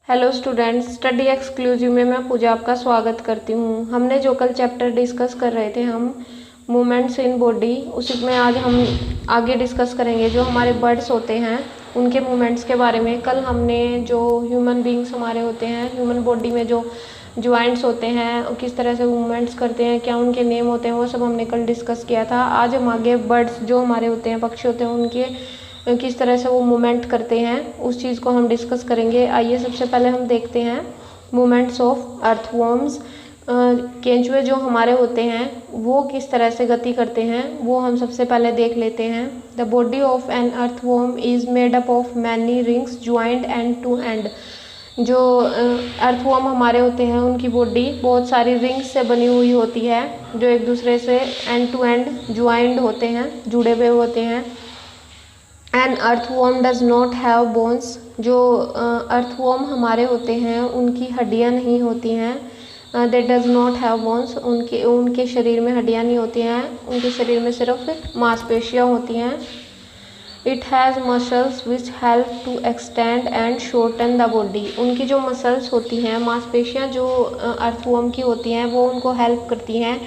Hello students, study exclusive में मैं पूजा आपका स्वागत करती हूँ। हमने जो कल चैप्टर डिस्कस कर रहे थे हम मूवमेंट्स इन बॉडी, उसी में आज हम आगे डिस्कस करेंगे जो हमारे बर्ड्स होते हैं उनके मूवमेंट्स के बारे में। कल हमने जो ह्यूमन बींग्स हमारे होते हैं, ह्यूमन बॉडी में जो ज्वाइंट्स होते हैं, किस तरह से मूवमेंट्स करते हैं, क्या उनके नेम होते हैं, वो सब हमने कल डिस्कस किया था। आज हम आगे बर्ड्स जो हमारे होते हैं, पक्षी होते हैं, उनके किस तरह से वो मूवमेंट करते हैं उस चीज़ को हम डिस्कस करेंगे। आइए सबसे पहले हम देखते हैं मूवमेंट्स ऑफ अर्थवॉर्म्स। केंचुए जो हमारे होते हैं वो किस तरह से गति करते हैं वो हम सबसे पहले देख लेते हैं। The body of an earthworm is made up of many rings joint end to end. जो अर्थवॉर्म हमारे होते हैं उनकी बॉडी बहुत सारी रिंग्स से बनी हुई होती है जो एक दूसरे से एंड टू एंड ज्वाइंट होते हैं, जुड़े हुए होते हैं। An earthworm does not have bones. जो अर्थवॉर्म हमारे होते हैं उनकी हड्डियाँ नहीं होती हैं। They does not have bones. उनके शरीर में हड्डियाँ नहीं होती हैं, उनके शरीर में सिर्फ मांसपेशियाँ होती हैं। It has muscles which help to extend and shorten the body. उनकी जो मसल्स होती हैं, मांसपेशियाँ जो अर्थवॉर्म की होती हैं वो उनको हेल्प करती हैं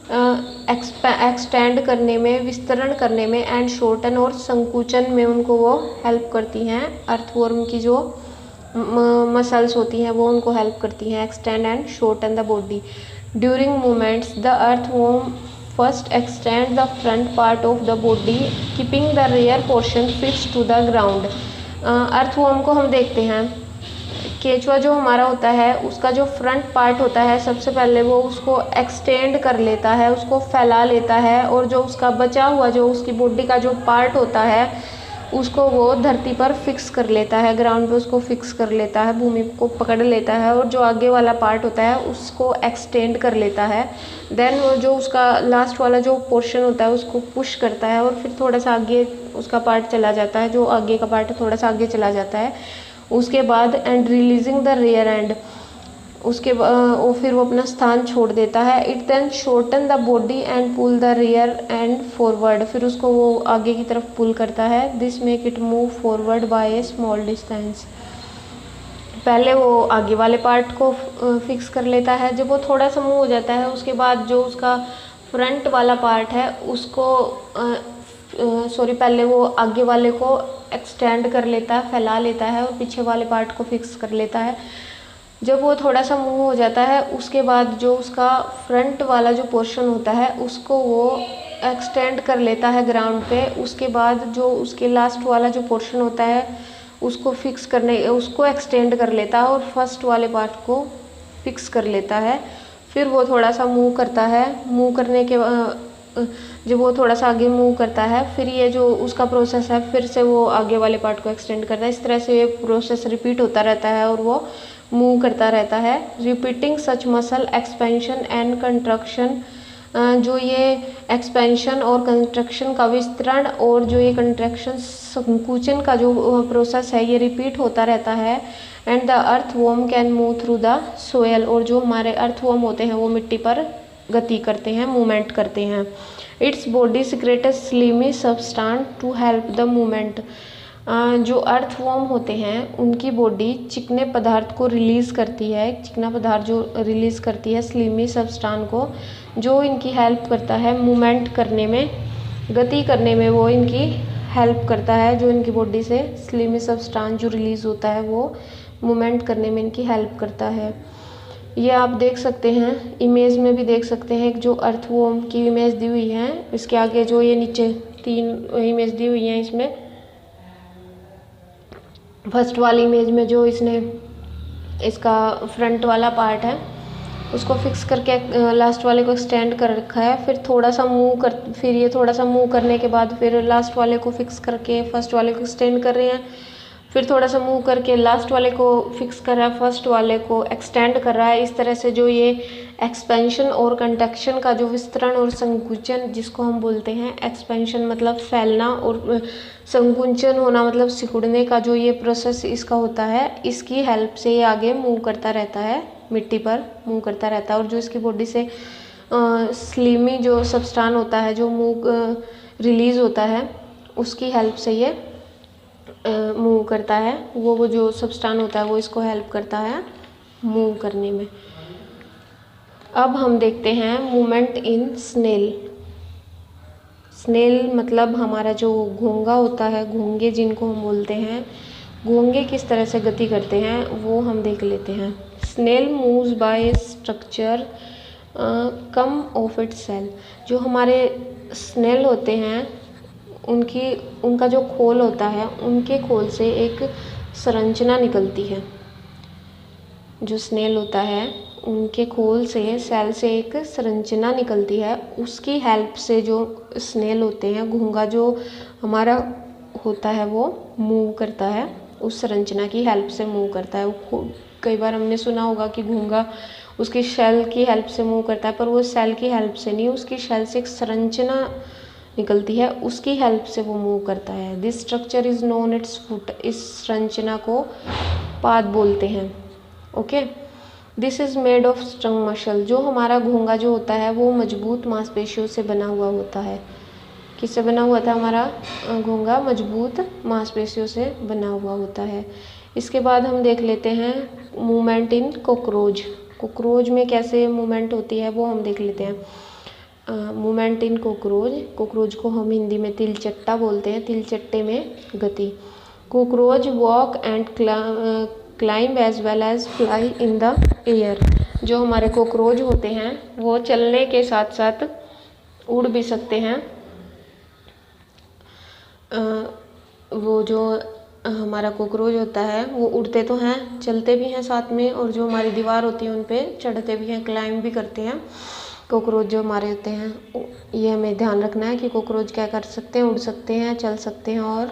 एक्सटेंड करने में, विस्तरण करने में, एंड शॉर्टन और संकुचन में उनको वो हेल्प करती हैं। अर्थवॉर्म की जो मसल्स होती हैं वो उनको हेल्प करती हैं extend and shorten the body. During movements the earthworm first extend the front part of the body keeping the rear portion fix to the ground. Earthworm को हम देखते हैं, केंचुआ जो हमारा होता है उसका जो फ्रंट पार्ट होता है सबसे पहले वो उसको एक्सटेंड कर लेता है, उसको फैला लेता है, और जो उसका बचा हुआ जो उसकी बॉडी का जो पार्ट होता है उसको वो धरती पर फिक्स कर लेता है, ग्राउंड पे उसको फिक्स कर लेता है, भूमि को पकड़ लेता है, और जो आगे वाला पार्ट होता है उसको एक्सटेंड कर लेता है। देन वो जो उसका लास्ट वाला जो पोर्शन होता है उसको पुश करता है और फिर थोड़ा सा आगे उसका पार्ट चला जाता है, जो आगे का पार्ट थोड़ा सा आगे चला जाता है। उसके बाद and releasing the rear end, उसके वो फिर वो अपना स्थान छोड़ देता है। It then shorten the body and pull the rear end forward, फिर उसको वो आगे की तरफ पुल करता है। This make it move forward by a small distance. पहले वो आगे वाले पार्ट को फिक्स कर लेता है, जब वो थोड़ा सा मूव हो जाता है उसके बाद जो उसका फ्रंट वाला पार्ट है उसको पहले वो आगे वाले को एक्सटेंड कर लेता है, फैला लेता है, और पीछे वाले पार्ट को फिक्स कर लेता है। जब वो थोड़ा सा मूव हो जाता है उसके बाद जो उसका फ्रंट वाला जो पोर्शन होता है उसको वो एक्सटेंड कर लेता है ग्राउंड पे। उसके बाद जो उसके लास्ट वाला जो पोर्शन होता है उसको उसको एक्सटेंड कर लेता है और फर्स्ट वाले पार्ट को फिक्स कर लेता है। फिर वो थोड़ा सा मूव करता है, मूव करने के जब वो थोड़ा सा आगे मूव करता है फिर ये जो उसका प्रोसेस है फिर से वो आगे वाले पार्ट को एक्सटेंड करता है। इस तरह से ये प्रोसेस रिपीट होता रहता है और वो मूव करता रहता है। Repeating such muscle expansion and construction, जो ये एक्सपेंशन और कंट्रक्शन का विस्तरण और जो ये कंट्रक्शन संकुचन का जो प्रोसेस है ये रिपीट होता रहता है। And the earthworm can move through the soil, और जो हमारे अर्थवॉर्म होते हैं वो मिट्टी पर गति करते हैं, मूवमेंट करते हैं। Its body secrets slimy substance to help the movement. जो अर्थवॉर्म होते हैं उनकी बॉडी चिकने पदार्थ को रिलीज़ करती है, चिकना पदार्थ जो रिलीज़ करती है स्लिमी सब्सटेंस को, जो इनकी हेल्प करता है मूवमेंट करने में, गति करने में वो इनकी हेल्प करता है। जो इनकी बॉडी से स्लिमी सब्सटेंस जो रिलीज़ होता है वो मूवमेंट करने में इनकी हेल्प करता है। ये आप देख सकते हैं, इमेज में भी देख सकते हैं जो अर्थवॉर्म की इमेज दी हुई है। इसके आगे जो ये नीचे 3 इमेज दी हुई हैं, इसमें फर्स्ट वाली इमेज में जो इसने इसका फ्रंट वाला पार्ट है उसको फिक्स करके लास्ट वाले को एक्सटेंड कर रखा है। फिर ये थोड़ा सा मूव करने के बाद फिर लास्ट वाले को फिक्स करके फर्स्ट वाले को एक्सटेंड कर रहे हैं। फिर थोड़ा सा मूव करके लास्ट वाले को फिक्स कर रहा है, फर्स्ट वाले को एक्सटेंड कर रहा है। इस तरह से जो ये एक्सपेंशन और कंट्रक्शन का जो विस्तरण और संकुचन जिसको हम बोलते हैं, एक्सपेंशन मतलब फैलना और संकुचन होना मतलब सिकुड़ने का जो ये प्रोसेस इसका होता है, इसकी हेल्प से ये आगे मूव करता रहता है, मिट्टी पर मूव करता रहता है। और जो इसकी बॉडी से स्लिमी जो सब्सटेंस होता है जो मूव रिलीज़ होता है उसकी हेल्प से ये मूव करता है, वो जो सब्सटेंस होता है वो इसको हेल्प करता है मूव करने में। अब हम देखते हैं मूवमेंट इन स्नेल। स्नेल मतलब हमारा जो घोंघा होता है, घोंघे जिनको हम बोलते हैं, घोंघे किस तरह से गति करते हैं वो हम देख लेते हैं। Snail moves by structure come of it cell. जो हमारे स्नेल होते हैं उनका जो खोल होता है, उनके खोल से एक संरचना निकलती है। जो स्नेल होता है उनके खोल से, सेल से एक संरचना निकलती है, उसकी हेल्प से जो स्नेल होते हैं, घोंघा जो हमारा होता है वो मूव करता है, उस संरचना की हेल्प से मूव करता है। कई बार हमने सुना होगा कि घोंघा उसकी शेल की हेल्प से मूव करता है, पर वो सेल की हेल्प से नहीं, उसकी शेल से एक संरचना निकलती है, उसकी हेल्प से वो मूव करता है। This structure is known it's foot. इस संरचना को पाद बोलते हैं। Okay, this is made of स्ट्रंग muscle. जो हमारा घोंघा जो होता है वो मजबूत मांसपेशियों से बना हुआ होता है। किससे बना हुआ था हमारा घोंघा? मजबूत मांसपेशियों से बना हुआ होता है। इसके बाद हम देख लेते हैं मूवमेंट इन कॉकरोच। कॉकरोच में कैसे मूवमेंट होती है वो हम देख लेते हैं। Movement in cockroach. कॉकरोच को हम हिंदी में तिलचट्टा बोलते हैं, तिलचट्टे में गति। Cockroach walk and climb as well as fly in the air. जो हमारे कॉकरोच होते हैं वो चलने के साथ साथ उड़ भी सकते हैं। वो जो हमारा कॉकरोच होता है वो उड़ते तो हैं, चलते भी हैं साथ में, और जो हमारी दीवार होती है उन पे चढ़ते भी हैं, क्लाइंब भी करते हैं। कॉकरोच जो हमारे होते हैं, ये हमें ध्यान रखना है कि कॉकरोच क्या कर सकते हैं? उड़ सकते हैं, चल सकते हैं और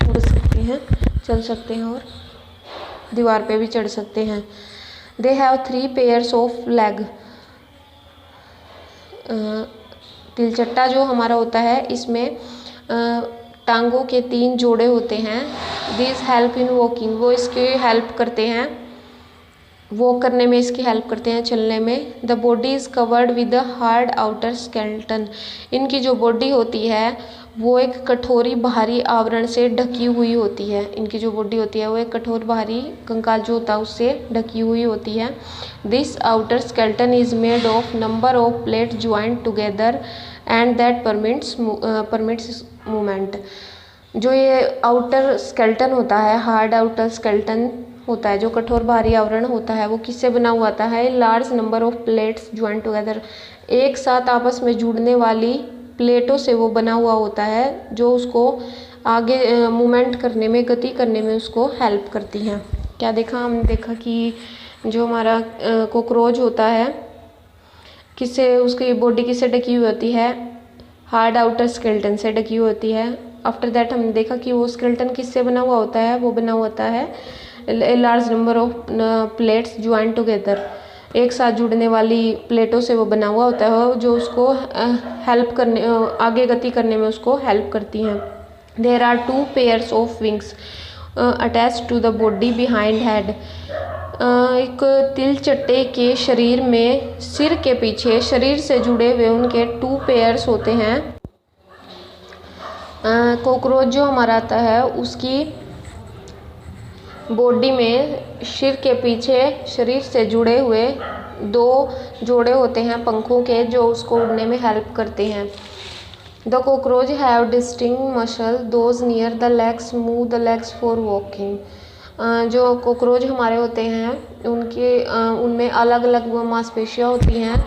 उड़ सकते हैं, चल सकते हैं और दीवार पे भी चढ़ सकते हैं। They have 3 pairs of leg. तिलचट्टा जो हमारा होता है इसमें टांगों के 3 जोड़े होते हैं। This help in walking. वो इसके हेल्प करते हैं, वॉक करने में इसकी हेल्प करते हैं, चलने में। The body is covered with a hard outer skeleton. इनकी जो बॉडी होती है वो एक कठोरी बाहरी आवरण से ढकी हुई होती है। इनकी जो बॉडी होती है वो एक कठोर बाहरी कंकाल जो होता है उससे ढकी हुई होती है। This outer skeleton is made of number of plate joint together and that permits movement. जो ये आउटर स्केलेटन होता है, हार्ड आउटर स्केलेटन होता है, जो कठोर बाहरी आवरण होता है, वो किससे बना हुआ आता है? Large number of plates joint together. एक साथ आपस में जुड़ने वाली प्लेटों से वो बना हुआ होता है, जो उसको आगे मूवमेंट करने में, गति करने में उसको हेल्प करती हैं। क्या देखा? हमने देखा कि जो हमारा कॉकरोच होता है किससे, उसकी बॉडी किससे ढकी हुई होती है? हार्ड आउटर स्केलेटन से ढकी हुई होती है। आफ्टर दैट हमने देखा कि वो स्केलेटन किससे बना हुआ होता है? वो बना हुआ होता है large number of plates joint together. एक साथ जुड़ने वाली प्लेटों से वो बना हुआ होता है, जो उसको हेल्प करने, आगे गति करने में उसको हेल्प करती हैं। There are 2 pairs of wings attach to the body behind head. एक तिलचट्टे के शरीर में, सिर के पीछे, शरीर से जुड़े हुए उनके 2 पेयर्स होते हैं। कॉकरोच जो हमारा आता है उसकी बॉडी में सिर के पीछे शरीर से जुड़े हुए 2 जोड़े होते हैं पंखों के, जो उसको उड़ने में हेल्प करते हैं। The cockroach have distinct muscle, those near the legs move the legs for walking. जो कॉकरोच हमारे होते हैं उनमें अलग अलग मांसपेशियाँ होती हैं।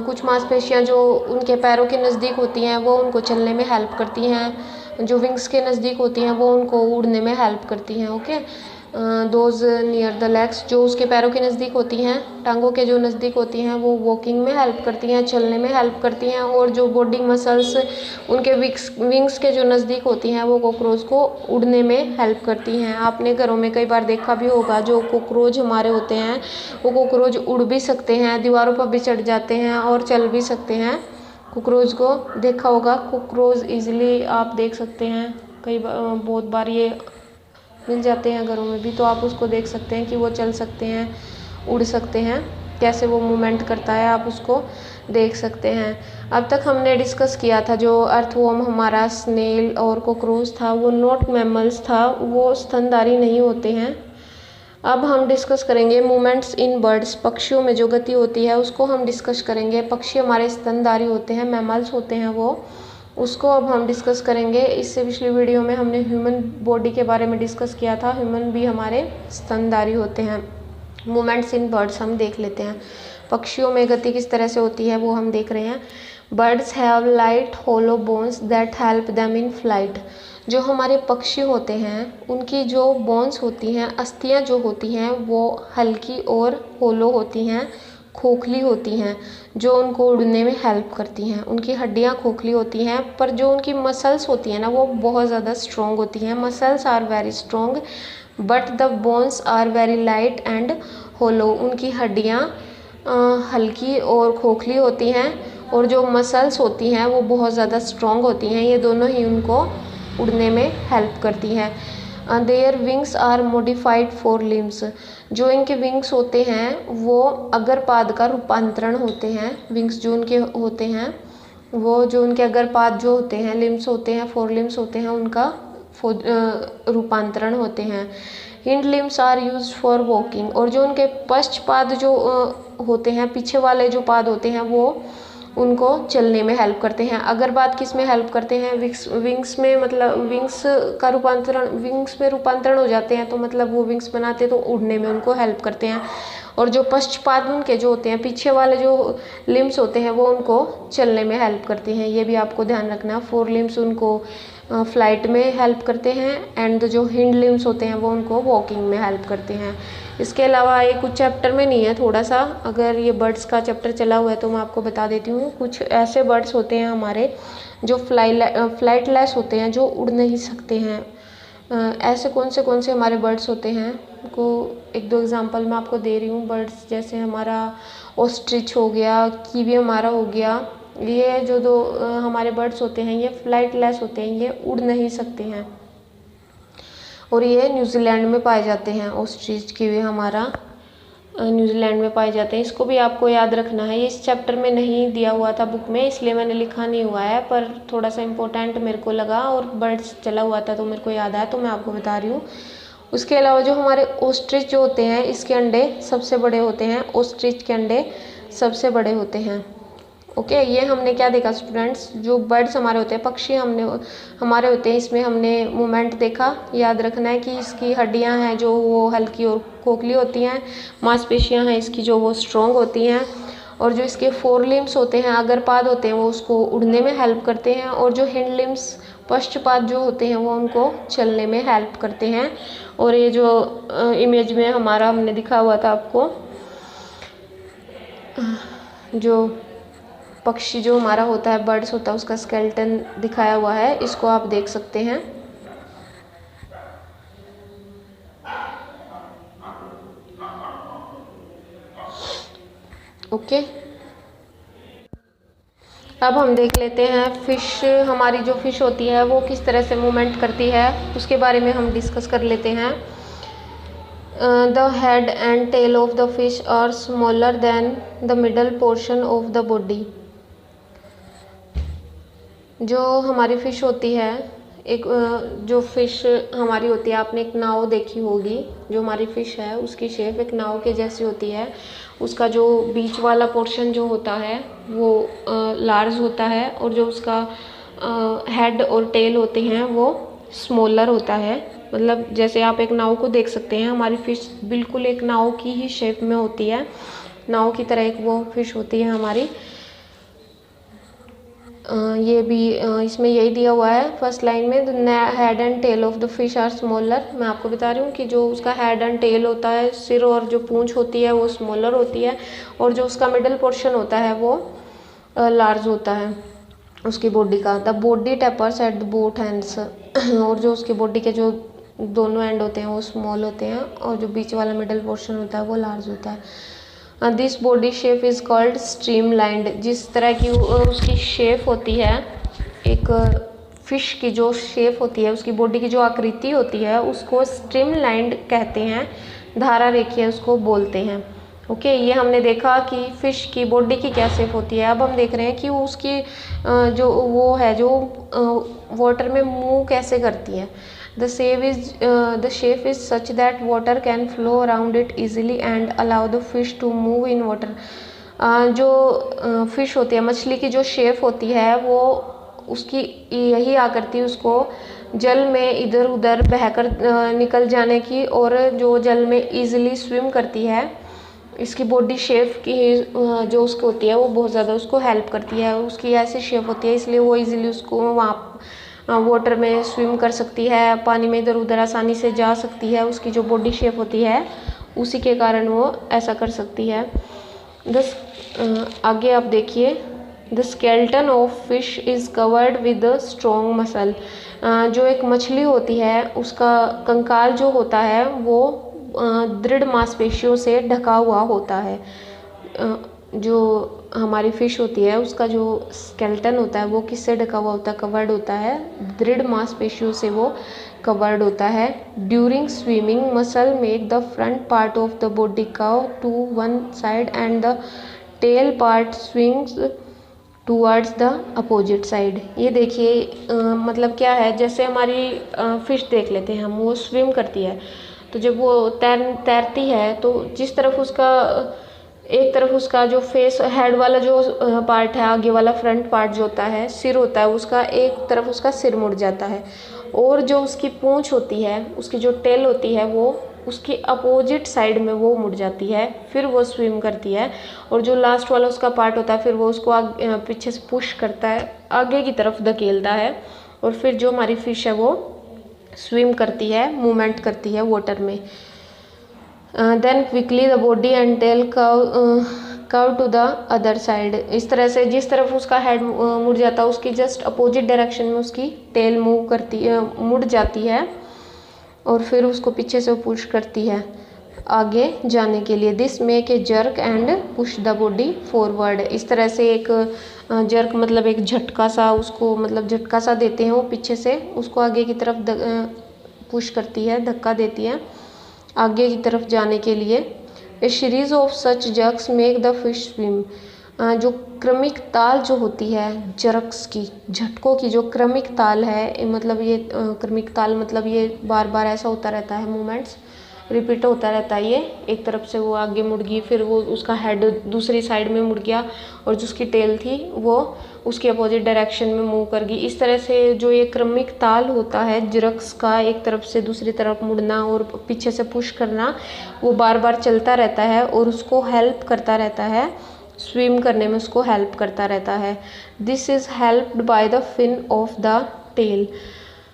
कुछ मांसपेशियाँ जो उनके पैरों के नज़दीक होती हैं वो उनको चलने में हेल्प करती हैं। जो विंग्स के नज़दीक होती हैं वो उनको उड़ने में हेल्प करती हैं। Okay, those near the legs, जो उसके पैरों के नज़दीक होती हैं, टांगों के जो नज़दीक होती हैं, वो वॉकिंग में हेल्प करती हैं, चलने में हेल्प करती हैं। और जो बॉडी मसल्स उनके विंग्स के जो नज़दीक होती हैं वो कॉकरोच को उड़ने में हेल्प करती हैं। आपने घरों में कई बार देखा भी होगा, जो कॉकरोच हमारे होते हैं वो कॉकरोच उड़ भी सकते हैं, दीवारों पर भी चढ़ जाते हैं और चल भी सकते हैं। कॉकरोच को देखा होगा, कॉकरोच ईजिली आप देख सकते हैं, बहुत बार ये मिल जाते हैं घरों में भी, तो आप उसको देख सकते हैं कि वो चल सकते हैं, उड़ सकते हैं, कैसे वो मूवमेंट करता है, आप उसको देख सकते हैं। अब तक हमने डिस्कस किया था जो अर्थवर्म हमारा स्नेल और कॉकरोच था वो नॉट मैमल्स था, वो स्तनधारी नहीं होते हैं। अब हम डिस्कस करेंगे मूवमेंट्स इन बर्ड्स, पक्षियों में जो गति होती है उसको हम डिस्कस करेंगे। पक्षी हमारे स्तनधारी होते हैं, मैमल्स होते हैं वो, उसको अब हम डिस्कस करेंगे। इससे पिछली वीडियो में हमने ह्यूमन बॉडी के बारे में डिस्कस किया था, ह्यूमन भी हमारे स्तनधारी होते हैं। मूवमेंट्स इन बर्ड्स हम देख लेते हैं। पक्षियों में गति किस तरह से होती है वो हम देख रहे हैं। Birds have light hollow bones that help them in flight. जो हमारे पक्षी होते हैं उनकी जो बोन्स होती हैं, अस्थियां जो होती हैं वो हल्की और होलो होती हैं, खोखली होती हैं, जो उनको उड़ने में हेल्प करती हैं। उनकी हड्डियां खोखली होती हैं, पर जो उनकी मसल्स होती हैं ना वो बहुत ज़्यादा स्ट्रॉन्ग होती हैं। Muscles are very strong but the bones are very light and hollow. उनकी हड्डियां हल्की और खोखली होती हैं और जो मसल्स होती हैं वो बहुत ज़्यादा स्ट्रॉन्ग होती हैं। ये दोनों ही उनको उड़ने में हेल्प करती हैं। Their wings are modified for limbs. जो इनके विंग्स होते हैं वो अग्रपाद का रूपांतरण होते हैं। विंग्स जो उनके होते हैं वो जो उनके अग्रपाद जो होते हैं, लिम्स होते हैं, फोर लिम्स होते हैं, उनका रूपांतरण होते हैं। Hind limbs are used for walking. और जो उनके पश्चपाद जो होते हैं, पीछे वाले जो पाद होते हैं वो उनको चलने में हेल्प करते हैं। अगर बात किस में हेल्प करते हैं, विंग्स में, मतलब विंग्स का रूपांतरण, विंग्स में रूपांतरण हो जाते हैं तो मतलब वो विंग्स बनाते तो उड़ने में उनको हेल्प करते हैं। और जो पश्चपाद उनके जो होते हैं, पीछे वाले जो लिम्स होते हैं वो उनको चलने में हेल्प करते हैं। ये भी आपको ध्यान रखना। फोर लिम्स उनको फ्लाइट में हेल्प करते हैं एंड जो हिंड लिम्स होते हैं वो उनको वॉकिंग में हेल्प करते हैं। इसके अलावा ये कुछ चैप्टर में नहीं है, थोड़ा सा अगर ये बर्ड्स का चैप्टर चला हुआ है तो मैं आपको बता देती हूँ। कुछ ऐसे बर्ड्स होते हैं हमारे जो फ्लाइटलेस होते हैं, जो उड़ नहीं सकते हैं। ऐसे कौन से हमारे बर्ड्स होते हैं, को एक दो एग्जांपल मैं आपको दे रही हूँ। बर्ड्स जैसे हमारा ऑस्ट्रिच हो गया, कीवी हमारा हो गया। ये जो दो हमारे बर्ड्स होते हैं ये फ्लाइटलेस होते हैं, ये उड़ नहीं सकते हैं और ये न्यूजीलैंड में पाए जाते हैं। ऑस्ट्रिच कीवी हमारा न्यूजीलैंड में पाए जाते हैं। इसको भी आपको याद रखना है। ये इस चैप्टर में नहीं दिया हुआ था बुक में, इसलिए मैंने लिखा नहीं हुआ है, पर थोड़ा सा इम्पोर्टेंट मेरे को लगा और बर्ड्स चला हुआ था तो मेरे को याद आया तो मैं आपको बता रही हूँ। उसके अलावा जो हमारे ऑस्ट्रिच जो होते हैं इसके अंडे सबसे बड़े होते हैं। ऑस्ट्रिच के अंडे सबसे बड़े होते हैं। ओके, ये हमने क्या देखा स्टूडेंट्स, जो बर्ड्स हमारे होते हैं, पक्षी हमारे होते हैं, इसमें हमने मूवमेंट देखा। याद रखना है कि इसकी हड्डियां हैं जो वो हल्की और खोखली होती हैं, मांसपेशियां हैं इसकी जो वो स्ट्रॉन्ग होती हैं, और जो इसके फोर लिम्स होते हैं, अग्रपाद होते हैं, वो उसको उड़ने में हेल्प करते हैं, और जो हिंड लिम्स पश्चपाद जो होते हैं वो उनको चलने में हेल्प करते हैं। और ये जो इमेज में हमारा हमने दिखा हुआ था आपको, जो पक्षी जो हमारा होता है, बर्ड्स होता है, उसका स्केलेटन दिखाया हुआ है, इसको आप देख सकते हैं। ओके, अब हम देख लेते हैं फिश। हमारी जो फिश होती है वो किस तरह से मूवमेंट करती है उसके बारे में हम डिस्कस कर लेते हैं। The head and tail of the fish are smaller than the middle portion of the body. जो हमारी फ़िश होती है, एक जो फ़िश हमारी होती है, आपने एक नाव देखी होगी, जो हमारी फ़िश है उसकी शेप एक नाव के जैसी होती है। उसका जो बीच वाला पोर्शन जो होता है वो लार्ज होता है और जो उसका हेड और टेल होते हैं वो स्मॉलर होता है। मतलब जैसे आप एक नाव को देख सकते हैं, हमारी फ़िश बिल्कुल एक नाव की ही शेप में होती है, नाव की तरह एक वो फ़िश होती है हमारी। ये भी इसमें यही दिया हुआ है फर्स्ट लाइन में, the head and tail of the fish are smaller. मैं आपको बता रही हूँ कि जो उसका हेड एंड टेल होता है, सिर और जो पूंछ होती है वो स्मॉलर होती है, और जो उसका मिडल पोर्शन होता है वो लार्ज होता है उसकी बॉडी का। The body tapers at the both ends. और जो उसकी बॉडी के जो दोनों एंड होते हैं वो स्मॉल होते हैं और जो बीच वाला मिडल पोर्शन होता है वो लार्ज होता है। This body shape is called streamlined. जिस तरह की उसकी शेप होती है, एक फ़िश की जो शेप होती है, उसकी बॉडी की जो आकृति होती है उसको स्ट्रीमलाइंड कहते हैं, धारा रेखीय उसको बोलते हैं। ओके, ये हमने देखा कि फ़िश की बॉडी की क्या शेप होती है। अब हम देख रहे हैं कि वो उसकी जो वो है जो वाटर में मूव कैसे करती है। The shape is such that water can flow around it easily and allow the fish to move in water. जो फ़िश होती है, मछली की जो शेप होती है वो उसकी यही आकृति उसको जल में इधर उधर बहकर निकल जाने की, और जो जल में इजीली स्विम करती है, इसकी बॉडी शेप की जो उसकी होती है वो बहुत ज़्यादा उसको हेल्प करती है। उसकी ऐसी शेप होती है इसलिए वो इजीली उसको वहाँ वाटर में स्विम कर सकती है, पानी में इधर उधर आसानी से जा सकती है। उसकी जो बॉडी शेप होती है उसी के कारण वो ऐसा कर सकती है। आगे आप देखिए, the skeleton of fish is covered with strong muscle. जो एक मछली होती है उसका कंकाल जो होता है वो दृढ़ मांसपेशियों से ढका हुआ होता है। जो हमारी फ़िश होती है उसका जो स्केल्टन होता है वो किससे ढका हुआ होता है, कवर्ड होता है, दृढ़ मांसपेशियों से वो कवर्ड होता है। During swimming muscle make the front part of the body curve to one side and the tail part swings towards the opposite side. ये देखिए मतलब क्या है, जैसे हमारी फ़िश देख लेते हैं हम, वो स्विम करती है तो जब वो तैरती है तो जिस तरफ उसका एक तरफ उसका जो फेस हेड वाला जो पार्ट है, आगे वाला फ्रंट पार्ट जो होता है, सिर होता है उसका, एक तरफ उसका सिर मुड़ जाता है, और जो उसकी पूँछ होती है, उसकी जो टेल होती है वो उसकी अपोजिट साइड में वो मुड़ जाती है, फिर वो स्विम करती है। और जो लास्ट वाला उसका पार्ट होता है फिर वो उसको पीछे से पुश करता है, आगे की तरफ धकेलता है, और फिर जो हमारी फ़िश है वो स्विम करती है, मूवमेंट करती है वाटर में। Then quickly the body and tail curve to the other side. इस तरह से जिस तरफ उसका हेड मुड़ जाता है उसकी जस्ट अपोजिट डायरेक्शन में उसकी टेल मूव करती है, मुड़ जाती है, और फिर उसको पीछे से पुश करती है आगे जाने के लिए। This make a jerk and push the body forward. इस तरह से एक जर्क मतलब एक झटका सा, उसको मतलब झटका सा देते हैं वो पीछे से, उसको आगे की तरफ पुश करती है, धक्का देती है आगे की तरफ जाने के लिए। A series of such jerks make the fish swim. जो क्रमिक ताल जो होती है जर्क्स की, झटकों की जो क्रमिक ताल है, मतलब ये क्रमिक ताल मतलब ये बार बार ऐसा होता रहता है, मूवमेंट्स रिपीट होता रहता है। ये एक तरफ से वो आगे मुड़ गई, फिर वो उसका हेड दूसरी साइड में मुड़ गया, और जो उसकी टेल थी वो उसके अपोजिट डायरेक्शन में मूव कर गई। इस तरह से जो ये क्रमिक ताल होता है जर्क्स का, एक तरफ से दूसरी तरफ मुड़ना और पीछे से पुश करना, वो बार बार चलता रहता है और उसको हेल्प करता रहता है, स्विम करने में उसको हेल्प करता रहता है। This is helped by the fin of the tail.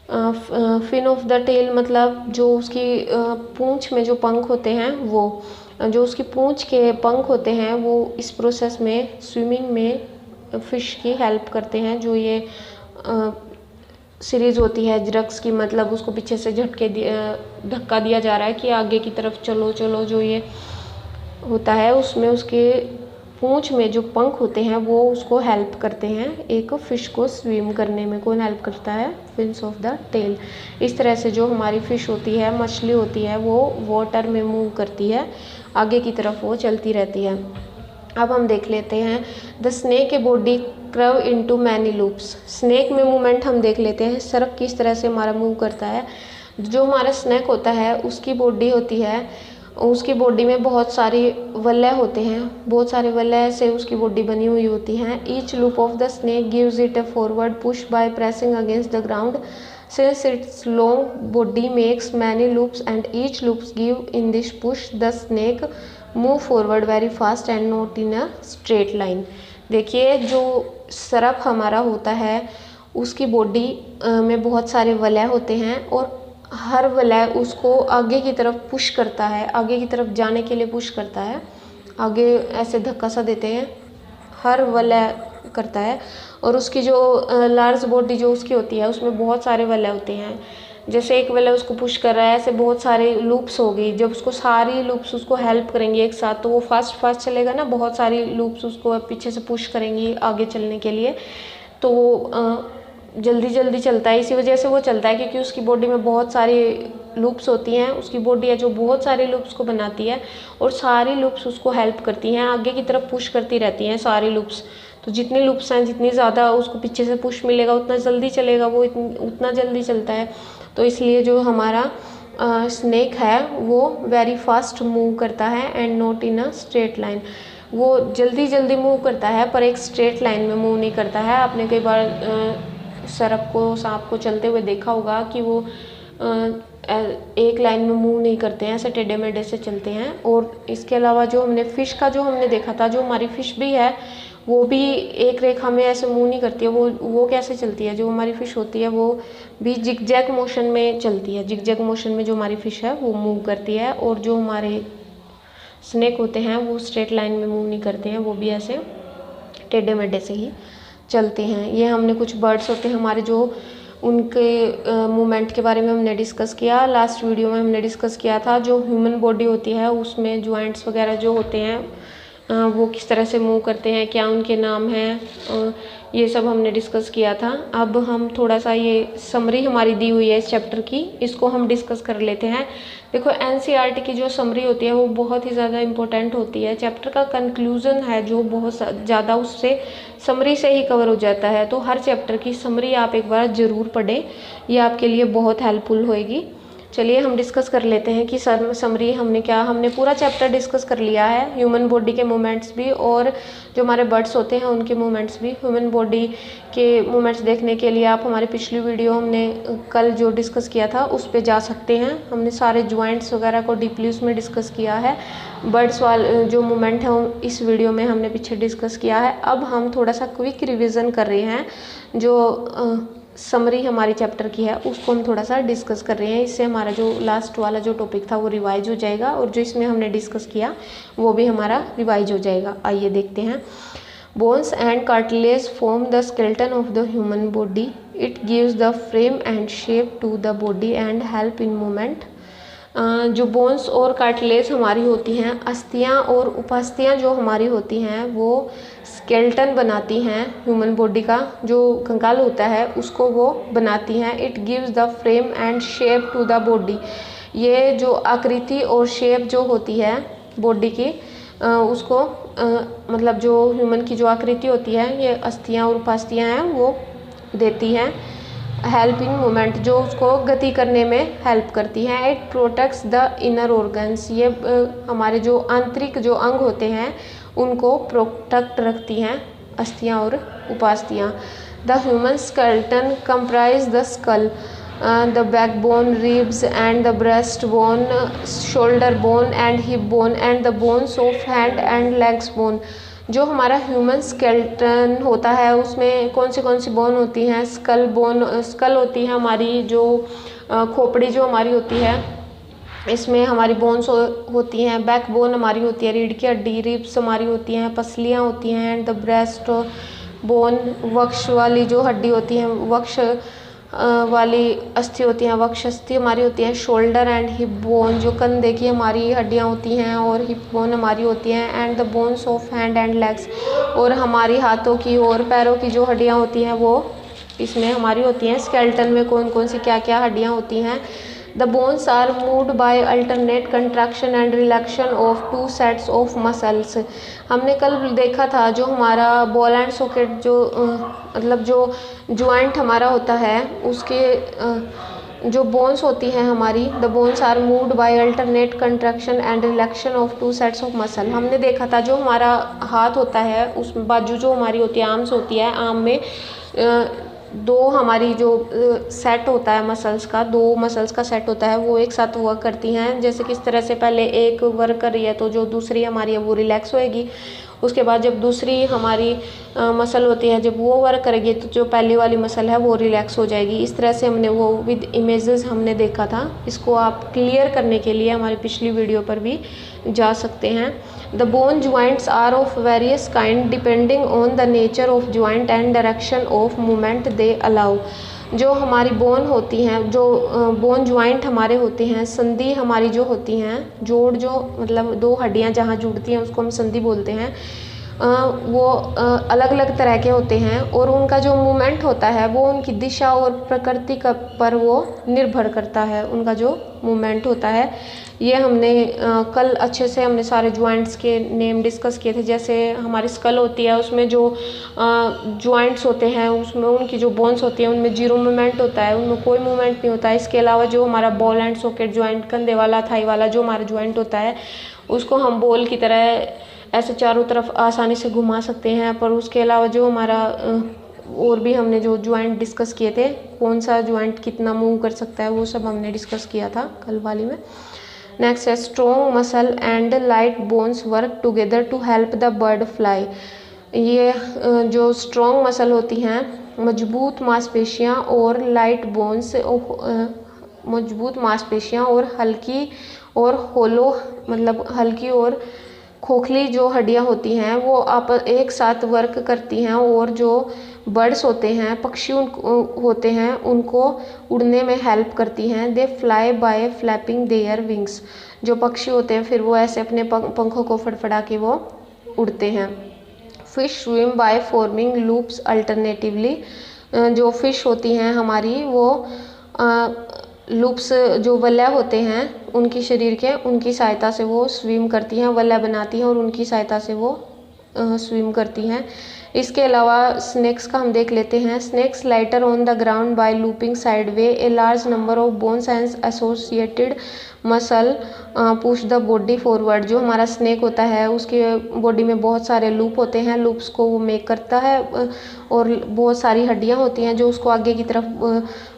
Fin of the tail मतलब जो उसकी पूँछ में जो पंख होते हैं, वो जो उसकी पूँछ के पंख होते हैं वो इस प्रोसेस में स्विमिंग में फ़िश की हेल्प करते हैं। जो ये सीरीज़ होती है जर्क्स की, मतलब उसको पीछे से धक्का दिया जा रहा है कि आगे की तरफ चलो चलो, जो ये होता है उसमें उसके पूँछ में जो पंख होते हैं वो उसको हेल्प करते हैं, एक फ़िश को स्विम करने में। कौन हेल्प करता है? Fins of the tail. इस तरह से जो हमारी फ़िश होती है, मछली होती है, वो वाटर में मूव करती है, आगे की तरफ वो चलती रहती है। अब हम देख लेते हैं the snake a body curve into many loops. Snake में मूवमेंट हम देख लेते हैं, सर्प किस तरह से हमारा मूव करता है। जो हमारा स्नेक होता है उसकी बॉडी होती है, उसकी बॉडी में बहुत सारी वलय होते हैं, बहुत सारे वलय से उसकी बॉडी बनी हुई होती हैं। Each loop of the snake gives it a forward push by pressing against the ground. Since its long body makes many loops and each loops give in this push, the snake move forward very fast and not in a straight line। देखिए जो सर्प हमारा होता है उसकी body में बहुत सारे वलय होते हैं, और हर वलय उसको आगे की तरफ पुश करता है, आगे की तरफ जाने के लिए पुश करता है, आगे ऐसे धक्का सा देते हैं, हर वलय करता है। और उसकी जो लार्ज बॉडी जो उसकी होती है उसमें बहुत सारे वलय होते हैं। जैसे एक वलय उसको पुश कर रहा है, ऐसे बहुत सारे लूप्स हो गई। जब उसको सारी लूप्स उसको हेल्प करेंगी एक साथ तो वो फास्ट चलेगा ना, बहुत सारी लूप्स उसको पीछे से पुश करेंगी आगे चलने के लिए, तो वो जल्दी चलता है। इसी वजह से वो चलता है क्योंकि उसकी बॉडी में बहुत सारी लूप्स होती हैं, उसकी बॉडी है जो बहुत सारे लूप्स को बनाती है और सारी लूप्स उसको हेल्प करती हैं, आगे की तरफ पुश करती रहती हैं सारी लूप्स। तो जितनी लूप्स हैं, जितनी ज़्यादा उसको पीछे से पुश मिलेगा उतना जल्दी चलेगा, वो उतना जल्दी चलता है। तो इसलिए जो हमारा स्नेक है वो वेरी फास्ट मूव करता है and not in a straight line. वो जल्दी जल्दी मूव करता है पर एक स्ट्रेट लाइन में मूव नहीं करता है। आपने कई बार सर्प को, सांप को चलते हुए देखा होगा कि वो एक लाइन में मूव नहीं करते हैं, ऐसे टेढ़े मेढ़े से चलते हैं। और इसके अलावा जो हमने फ़िश का जो हमने देखा था, जो हमारी फ़िश भी है वो भी एक रेखा में ऐसे मूव नहीं करती है। वो कैसे चलती है, जो हमारी फ़िश होती है वो भी जिगजैग मोशन में चलती है। जिगजैग मोशन में जो हमारी फ़िश है वो मूव करती है, और जो हमारे स्नेक होते हैं वो स्ट्रेट लाइन में मूव नहीं करते हैं, वो भी ऐसे टेढ़े मेढ़े से ही चलते हैं। ये हमने कुछ बर्ड्स होते हैं हमारे, जो उनके मूवमेंट के बारे में हमने डिस्कस किया। लास्ट वीडियो में हमने डिस्कस किया था जो ह्यूमन बॉडी होती है उसमें जॉइंट्स वगैरह जो होते हैं वो किस तरह से मूव करते हैं, क्या उनके नाम हैं, ये सब हमने डिस्कस किया था। अब हम थोड़ा सा ये समरी हमारी दी हुई है इस चैप्टर की, इसको हम डिस्कस कर लेते हैं। देखो एनसीईआरटी की जो समरी होती है वो बहुत ही ज़्यादा इम्पोर्टेंट होती है। चैप्टर का कंक्लूजन है जो बहुत ज़्यादा उससे समरी से ही कवर हो जाता है। तो हर चैप्टर की समरी आप एक बार ज़रूर पढ़ें, ये आपके लिए बहुत हेल्पफुल होएगी। चलिए हम डिस्कस कर लेते हैं कि समरी हमने पूरा चैप्टर डिस्कस कर लिया है, ह्यूमन बॉडी के मूवमेंट्स भी और जो हमारे बर्ड्स होते हैं उनके मूवमेंट्स भी। ह्यूमन बॉडी के मूवमेंट्स देखने के लिए आप हमारी पिछली वीडियो हमने कल जो डिस्कस किया था उस पे जा सकते हैं। हमने सारे जॉइंट्स वगैरह को डीपली उसमें डिस्कस किया है। बर्ड्स वाले जो मूवमेंट है इस वीडियो में हमने पीछे डिस्कस किया है। अब हम थोड़ा सा क्विक रिविज़न कर रहे हैं, जो समरी हमारी चैप्टर की है उसको हम थोड़ा सा डिस्कस कर रहे हैं। इससे हमारा जो लास्ट वाला जो टॉपिक था वो रिवाइज हो जाएगा और जो इसमें हमने डिस्कस किया वो भी हमारा रिवाइज हो जाएगा। आइए देखते हैं। Bones and cartilage form the skeleton of the human body. It gives the frame and shape to the body and help in movement. जो बोन्स और कार्टिलेज हमारी होती हैं, अस्थियां और उपास्थियां जो हमारी होती हैं वो स्केलेटन बनाती हैं ह्यूमन बॉडी का। जो कंकाल होता है उसको वो बनाती हैं। It gives the frame and shape to the body. ये जो आकृति और शेप जो होती है बॉडी की उसको मतलब जो ह्यूमन की जो आकृति होती है ये अस्थियां और उपास्थियां हैं वो देती हैं। हेल्प इन मूवमेंट, जो उसको गति करने में हेल्प करती हैं। It protects the inner organs. ये हमारे जो आंतरिक जो अंग होते हैं उनको प्रोटेक्ट रखती हैं अस्थियां और उपास्थियां। The human skeleton comprise the skull, the backbone, ribs and the breast bone, shoulder bone and hip bone and the bones of hand and legs bone. जो हमारा ह्यूमन स्केलेटन होता है उसमें कौन सी बोन होती हैं? स्कल होती है हमारी, जो खोपड़ी जो हमारी होती है इसमें हमारी बोन्स होती हैं। बैक बोन हमारी होती है रीढ़ की हड्डी, रिब्स हमारी होती हैं, पसलियाँ होती हैं एंड द ब्रेस्ट बोन, वक्ष वाली जो हड्डी होती है, वक्ष वाली अस्थि होती हैं, वक्ष अस्थि हमारी होती है। शोल्डर एंड हिप बोन, जो कंधे की हमारी हड्डियां होती हैं और हिप बोन हमारी होती हैं। And the bones of hand and legs, और हमारी हाथों की और पैरों की जो हड्डियां होती हैं वो इसमें हमारी होती हैं। स्केलेटन में कौन सी क्या हड्डियां होती हैं? The bones are moved by alternate contraction and relaxation of 2 sets of muscles. हमने कल देखा था जो हमारा बॉल एंड सॉकेट जो मतलब जो जॉइंट हमारा होता है उसके जो बोन्स होती हैं हमारी, the bones are moved by alternate contraction and relaxation of 2 sets of muscle. हमने देखा था जो हमारा हाथ होता है उसमें बाजू जो हमारी होती है, आर्म्स होती है, आर्म में दो हमारी जो सेट होता है मसल्स का, 2 मसल्स का सेट होता है वो एक साथ वर्क करती हैं। जैसे किस तरह से पहले एक वर्क कर रही है तो जो दूसरी हमारी है वो रिलैक्स होएगी, उसके बाद जब दूसरी हमारी मसल होती है जब वो वर्क करेगी तो जो पहली वाली मसल है वो रिलैक्स हो जाएगी। इस तरह से हमने वो विद इमेजेस हमने देखा था। इसको आप क्लियर करने के लिए हमारी पिछली वीडियो पर भी जा सकते हैं। The bone joints are of various kind depending on the nature of joint and direction of movement they allow. जो हमारी बोन होती हैं, जो बोन ज्वाइंट हमारे होते हैं, संधि हमारी जो होती हैं, जोड़ जो मतलब 2 हड्डियां जहाँ जुड़ती हैं उसको हम संधि बोलते हैं। वो अलग अलग तरह के होते हैं और उनका जो मूवमेंट होता है वो उनकी दिशा और प्रकृति का पर वो निर्भर करता है, उनका जो मूवमेंट होता है। ये हमने कल अच्छे से हमने सारे जॉइंट्स के नेम डिस्कस किए थे। जैसे हमारी स्कल होती है, उसमें जो जॉइंट्स होते हैं उसमें उनकी जो बोन्स होती हैं उनमें जीरो मूवमेंट होता है, उनमें कोई मूवमेंट नहीं होता है। इसके अलावा जो हमारा बॉल एंड सॉकेट जॉइंट, कंधे वाला, थाई वाला जो हमारा जॉइंट होता है उसको हम बॉल की तरह ऐसे चारों तरफ आसानी से घुमा सकते हैं। पर उसके अलावा जो हमारा और भी हमने जो जॉइंट डिस्कस किए थे, कौन सा जॉइंट कितना मूव कर सकता है, वो सब हमने डिस्कस किया था कल वाली में। नेक्स्ट है strong muscle and light bones work together to help the bird fly. ये जो स्ट्रॉन्ग मसल होती हैं, मजबूत मांसपेशियां और लाइट बोन्स, मजबूत मांसपेशियां और हल्की और होलो मतलब हल्की और खोखली जो हड्डियां होती हैं वो एक साथ वर्क करती हैं और जो बर्ड्स होते हैं, पक्षी होते हैं, उनको उड़ने में हेल्प करती हैं। They fly bye flapping their wings. जो पक्षी होते हैं फिर वो ऐसे अपने पंखों को फड़फड़ा के वो उड़ते हैं। Fish swim by forming loops alternatively. जो फिश होती हैं हमारी वो लूप्स जो वलय होते हैं उनकी शरीर के, उनकी सहायता से वो स्विम करती हैं, वलय बनाती हैं और उनकी सहायता से वो स्विम करती हैं। इसके अलावा स्नेक्स का हम देख लेते हैं। Snakes slither on the ground by looping sideways, a large number of bones and associated muscle push the body forward. जो हमारा स्नेक होता है उसके बॉडी में बहुत सारे लूप होते हैं, लूप्स को वो मेक करता है और बहुत सारी हड्डियां होती हैं जो उसको आगे की तरफ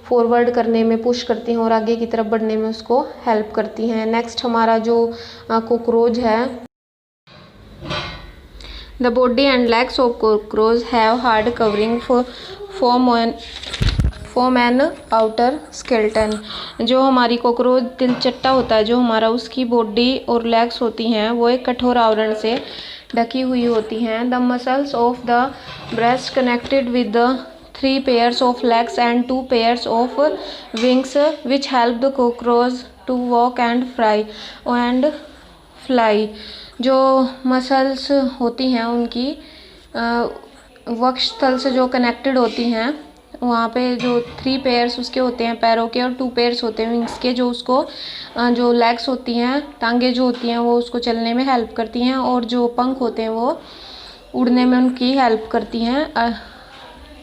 फॉरवर्ड करने में पुश करती हैं और आगे की तरफ बढ़ने में उसको हेल्प करती हैं। नेक्स्ट हमारा जो कॉकरोच है, the body and legs of cockroach have hard covering form an outer skeleton. जो हमारी कॉकरोच तिलचट्टा होता है जो हमारा, उसकी बॉडी और लेग्स होती हैं वो एक कठोर आवरण से ढकी हुई होती हैं। The muscles of the breast connected with the 3 pairs of legs and 2 pairs of wings which help the cockroach to walk and fly। जो मसल्स होती हैं उनकी वक्षस्थल से जो कनेक्टेड होती हैं, वहाँ पे जो 3 पेयर्स उसके होते हैं पैरों के और 2 पेयर्स होते हैं विंग्स के, जो उसको जो लेग्स होती हैं, टांगे जो होती हैं वो उसको चलने में हेल्प करती हैं और जो पंख होते हैं वो उड़ने में उनकी हेल्प करती हैं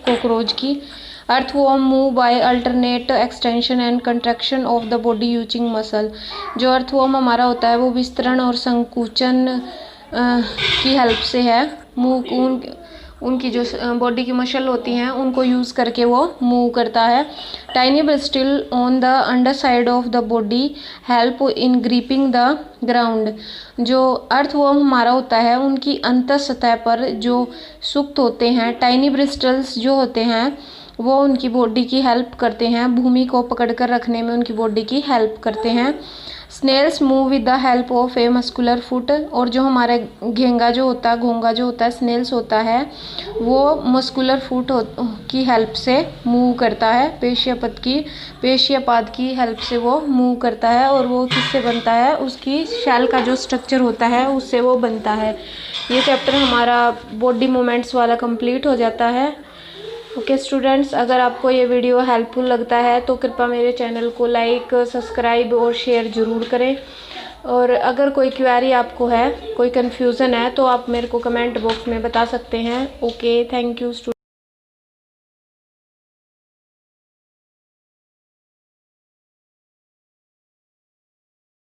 कॉकरोच की। Earthworm move by alternate extension and contraction of the body using muscle. जो अर्थवॉर्म हमारा होता है वो विस्तरण और संकुचन की हेल्प से है उनकी जो बॉडी की मसल होती हैं उनको यूज़ करके वो मूव करता है। Tiny Bristol on the under side of the body help in gripping the ground. जो अर्थवॉर्म हमारा होता है उनकी अंत सतह पर जो सुक्त होते हैं टाइनी ब्रिस्टल्स जो होते हैं वो उनकी बॉडी की हेल्प करते हैं, भूमि को पकड़कर रखने में उनकी बॉडी की हेल्प करते हैं। Snails move with the help of a muscular foot. और जो हमारे घोंघा जो होता है स्नेल्स होता है वो मस्कुलर फुट की हेल्प से मूव करता है, पेशियापाद की हेल्प से वो मूव करता है। और वो किससे बनता है, उसकी शैल का जो स्ट्रक्चर होता है उससे वो बनता है। ये चैप्टर हमारा बॉडी मूवमेंट्स वाला कंप्लीट हो जाता है। ओके स्टूडेंट्स, अगर आपको ये वीडियो हेल्पफुल लगता है तो कृपया मेरे चैनल को लाइक, सब्सक्राइब और शेयर ज़रूर करें। और अगर कोई क्वेरी आपको है, कोई कन्फ्यूज़न है तो आप मेरे को कमेंट बॉक्स में बता सकते हैं। Okay, thank you students.